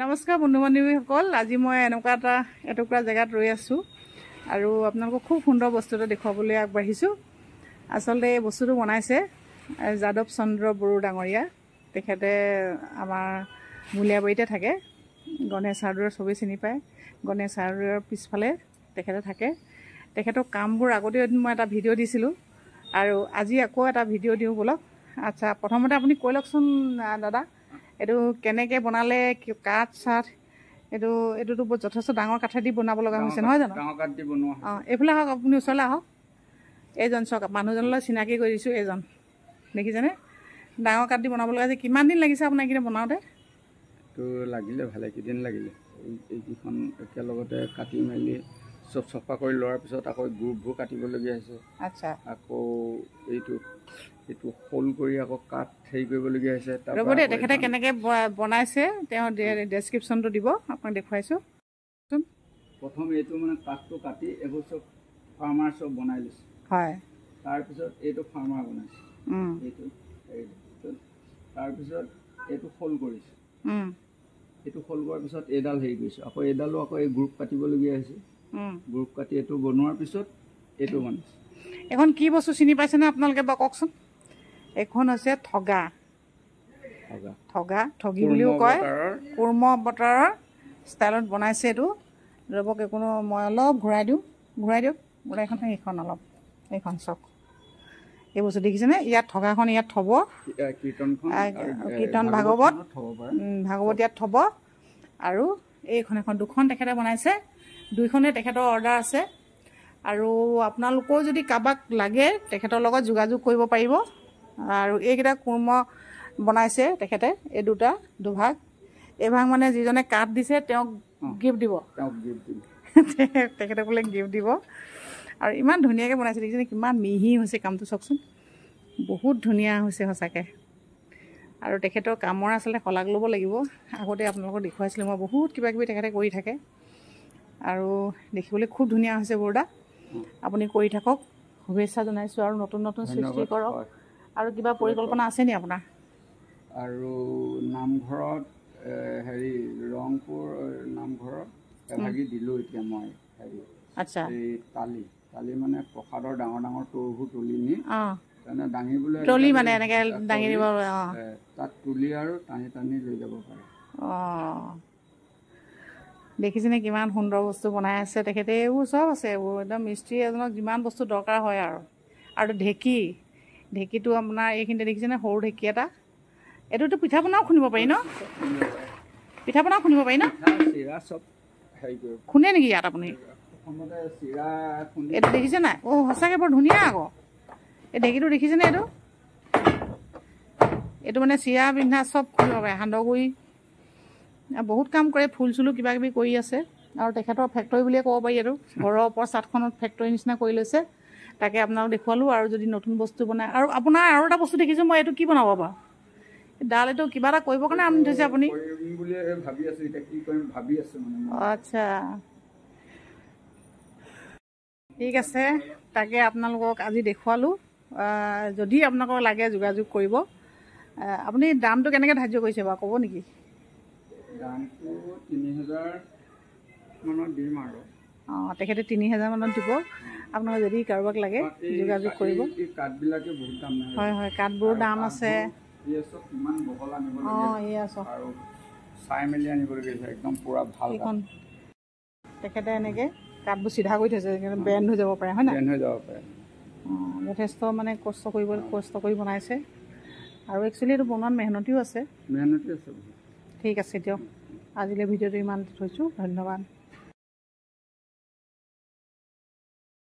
নমস্কাৰ বন্ধু বান্ধৱীসকল, আজি মই এটুকুৰা জেগাত ৰৈ আছোঁ আৰু আপোনালোকক খুব সুন্দৰ বস্তু এটা দেখুৱাবলৈ আগবাঢ়িছোঁ। আচলতে এই বস্তুটো বনাইছে যাদৱ চন্দ্ৰ বড়ো ডাঙৰীয়া। তেখেতে আমাৰ মূলীয়াবাৰীতে থাকে। গণেশ হাৰ্ডৱেৰ চবেই চিনি পায়। গণেশ হাৰ্ডৱেৰৰ পিছফালে তেখেতে থাকে। তেখেতৰ কামবোৰ আগতে মই এটা ভিডিঅ' দিছিলোঁ আৰু আজি আকৌ এটা ভিডিঅ' দিওঁ বলক। আচ্ছা, প্ৰথমতে আপুনি কৈ লওকচোন দাদা, এইটো কেনেকৈ বনালে, কাঠ চাঠ এইটোতো যথেষ্ট ডাঙৰ কাঠেদি বনাব লগা হৈছে নহয় জানো? অঁ, এইফালে আহক, আপুনি ওচৰলৈ আহক। এইজন চাওক, মানুহজনলৈ চিনাকি কৰি দিছোঁ। এইজন দেখিছেনে? ডাঙৰ কাঠ দি বনাব লগা হৈছে। কিমান দিন লাগিছে আপোনাৰ এইখিনি বনাওঁতে? লাগিলে ভালেকেইদিন লাগিলে। এইকেইখন একেলগতে কাটি মেলি চব চফা কৰি লোৱাৰ পিছত আকৌ গ্ৰুপবোৰ কাটিবলগীয়া হৈছে। আচ্ছা, আকৌ এইটো শোল কৰি আকৌ কাঠ হেৰি কৰিবলগীয়া হৈছে। ৰ'ব দেই, তেখেতে কেনেকৈ বনাইছে তেওঁ ডেছক্ৰিপশ্যনটো দিব, আপোনাক দেখুৱাইছোঁ। প্ৰথম এইটো মানে কাঠটো কাটি এইবোৰ চব ফাৰ্মাৰ চব বনাই লৈছে। হয়, তাৰপিছত এইটো ফাৰ্মাৰ বনাইছে, এইটো তাৰপিছত এইটো শোল কৰিছে। এইটো শোল কৰাৰ পিছত এইডাল হেৰি কৰিছে। আকৌ এইডালো আকৌ এই গ্ৰুপ কাটিবলগীয়া হৈছে। গ্ৰুপ কাটি এইটো বনোৱাৰ পিছত এইটো বনাইছে। এখন কি বস্তু চিনি পাইছেনে আপোনালোকে বা কওকচোন? এইখন হৈছে ঠগা ঠগী বুলিও কয়। কুৰ্ম অৱতাৰৰ ষ্টাইলত বনাইছে এইটো। ৰ'বক, একোনো মই অলপ ঘূৰাই দিওঁ, দিয়ক ঘূৰাইখন। এইখন অলপ, এইখন চাওক, এই বস্তু দেখিছেনে? ইয়াত ঠগাখন ইয়াত থ'ব, কীৰ্তন ভাগৱত ইয়াত থ'ব। আৰু এইখন দুখন তেখেতে বনাইছে। দুইখনে তেখেতৰ অৰ্ডাৰ আছে। আৰু আপোনালোকেও যদি কাৰোবাক লাগে তেখেতৰ লগত যোগাযোগ কৰিব পাৰিব। আৰু এইকেইটা কুৰ্ম বনাইছে তেখেতে, এই দুভাগ। এইভাগ মানে যিজনে কাঠ দিছে তেওঁক গিফ্ট দিব, তেখেতে বোলে গিফ্ট দিব। আৰু ইমান ধুনীয়াকৈ বনাইছে, দেখিছেনে? কিমান মিহি হৈছে কামটো চাওকচোন, বহুত ধুনীয়া হৈছে সঁচাকৈ। আৰু তেখেতৰ কামৰ আচলতে শলাগ ল'ব লাগিব। আগতে আপোনালোকক দেখুৱাইছিলোঁ মই, বহুত কিবাকিবি তেখেতে কৰি থাকে। আৰু দেখিবলৈ খুব ধুনীয়া হৈছে বৰদা। আপুনি কৰি থাকক, শুভেচ্ছা জনাইছোঁ। আৰু নতুন নতুন সৃষ্টি কৰক। আৰু কিবা পৰিকল্পনা আছে নি আপোনাৰ? আৰু নামঘৰত হেৰি ৰংপুৰ নামঘৰত এভাগি দিলোঁ এতিয়া মই হেৰি। আচ্ছা, এই তালি মানে প্ৰসাদৰ ডাঙৰ ডাঙৰ টৌবোৰ তুলি নি তাৰমানে দাঙিবলৈ ট্ৰলি মানে এনেকৈ দাঙি দিব, তাত তুলি আৰু টানি লৈ যাব পাৰে। অঁ, দেখিছেনে কিমান সুন্দৰ বস্তু বনাই আছে তেখেতে? এইবোৰ চব আছে, এইবোৰ একদম মিস্ত্ৰী এজনক যিমান বস্তু দৰকাৰ হয়। আৰু ঢেঁকীটো আপোনাৰ এইখিনিতে দেখিছেনে? সৰু ঢেঁকী এটা। এইটোতো পিঠা পনাও খুন্দিব পাৰি ন? চিৰা চব হেৰি কৰিব খুন্দে নেকি ইয়াত আপুনি? চিৰা এইটো দেখিছে নাই? অঁ, সঁচাকৈ বৰ ধুনীয়া আকৌ। এই ঢেঁকীটো দেখিছেনে? এইটো মানে চিৰা পিন্ধা চব খুন্দিব পাৰে। সান্দহগুৰি বহুত কাম কৰে, ফুল চুলো কিবা কিবি কৰি আছে। আৰু তেখেতৰ ফেক্টৰী বুলিয়ে ক'ব পাৰি। এইটো ঘৰৰ ওপৰ চাটখনত ফেক্টৰী নিচিনা কৰি লৈছে। তাকে আপোনালোক দেখুৱালোঁ। আৰু যদি নতুন বস্তু বনায়, আৰু আপোনাৰ আৰু এটা বস্তু দেখিছোঁ মই, এইটো কি বনাব বাৰু? ডাল এইটো কিবা এটা কৰিবৰ কাৰণে আনি থৈছে আপুনি? আচ্ছা, ঠিক আছে। তাকে আপোনালোকক আজি দেখুৱালোঁ। যদি আপোনালোকক লাগে যোগাযোগ কৰিব। আপুনি দামটো কেনেকৈ ধাৰ্য কৰিছে বাৰু ক'ব নেকি? দামটো 3000 মানত দিম আৰু। অঁ, তেখেতে 3000 মানত দিব। আপোনালোকে যদি কাৰোবাক লাগে যোগাযোগ কৰিব। কাঠবিলাকে বহুত দাম। হয়, কাঠবোৰৰ দাম আছে। অঁ, এয়া চব চাই মেলি আনিবলগীয়া হৈছে, একদম পুৰা ভাল। এইখন তেখেতে এনেকৈ কাঠবোৰ চিধা কৰি থৈছে, বেণ্ড হৈ যাব পাৰে, হয় নাই? অঁ, যথেষ্ট মানে কষ্ট কৰি বনাইছে। আৰু একচুৱেলি এইটো বনোৱাত মেহনতিও আছে। মেহনতি আছে। ঠিক আছে দিয়ক, আজিলৈ ভিডিঅ'টো ইমানতে থৈছোঁ। ধন্যবাদ।